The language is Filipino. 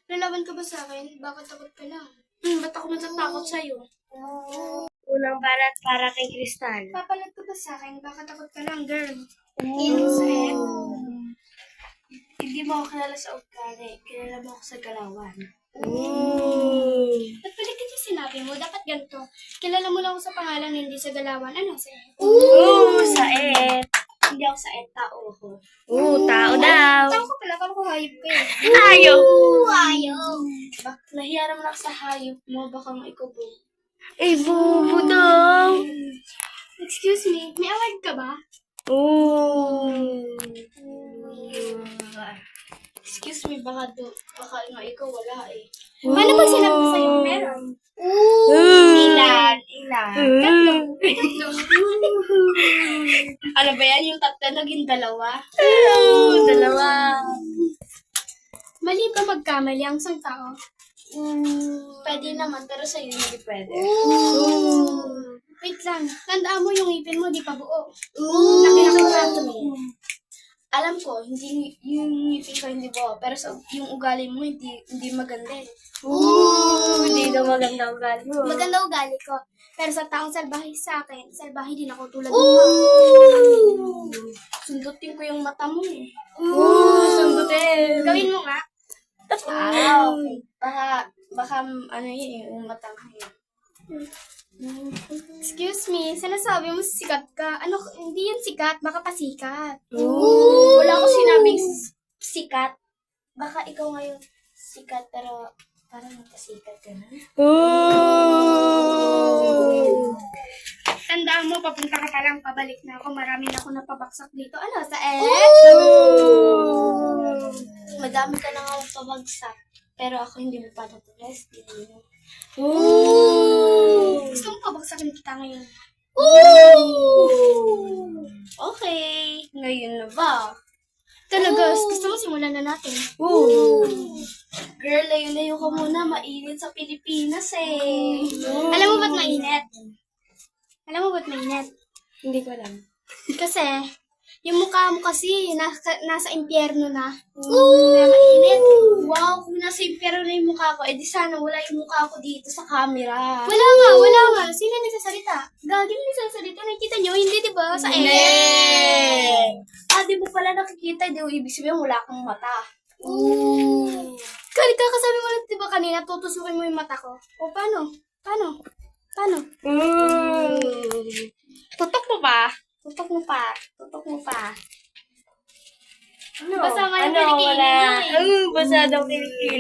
Lalaban ka ba sa akin? Bakit takot ka lang? Ba't ako matatakot sa'yo? Unang barat para kay Kristal. Papalag ka ba sa akin? Bakit takot ka lang, girl? Hindi mo ako kilala sa ugali. Kilala mo ako sa galawan. Ba't pala kita sinabi mo? Dapat ganito. Kilala mo lang ako sa pangalan, hindi sa galawan. Ano? Saet. Hindi ako sa tao ako. Tao daw. Tao ko pala, kala ko hayop ka eh. Hayop. Hayop! Nahiya naman ako sa hayop mo, baka nga ikaw po. Ay, bubo daw. Excuse me, may award ka ba? Excuse me, baka nga ikaw wala eh. Paano pag sinabi ko sa'yo meron? Ilan? Tatlo. Ano ba yan? Yung tatlo naging dalawa? Dalawa. Mali ba magkamali ang isang tao? Pwede naman, pero sa'yo hindi pwede. Wait lang, tandaan mo yung ngipin mo, di pa buo. Nakinakuha mo. Alam ko, hindi yung ngipin ko hindi buo, pero yung ugali mo hindi maganda eh. Hindi daw maganda ugali mo. Maganda ugali ko. Pero sa taong salbahe sa akin, salbahe din ako tulad mo. Sundutin ko yung mata mo eh. Sundutin. Gawin mo nga. Okay. Baka ano yun, yung mata mo yun. Excuse me, sinasabi mo sikat ka. Ano, hindi yun sikat, baka pasikat. Wala ko sinabing sikat. Baka ikaw ngayon sikat, pero parang napasikat ka na. Tandaan mo, papunta ka pa lang, pabalik na ako. Marami na ako napabaksak dito. Ano, sa Madami ka na nga pabagsak. Pero ako hindi mo pa natulis. Gusto mo pabagsakin kita ngayon? Okay. Ngayon na ba? Talaga, gusto mo simulan na natin? Girl, layo-layo ka muna. Mainit sa Pilipinas eh. Alam mo ba't mainit? Hindi ko alam. Kasi, yung mukha mo kasi, nasa impyerno na. Kaya mainit. Wow, kung nasa impyerno na yung mukha ko, edi sana wala yung mukha ko dito sa camera. Wala nga. Sino nagsasalita? Gagi mo nagsasalita. Nakikita nyo? Hindi, diba? Sa di mo pala nakikita. Di mo ibig sabihin wala kang mata. Kakasabi mo lang, diba kanina, tutusukin mo yung mata ko. O, paano? Tutok mo ba? Tutok mo pa. Ano? Basa nga yung Ano? kilikili Wala. mo eh. Basa daw kilikili.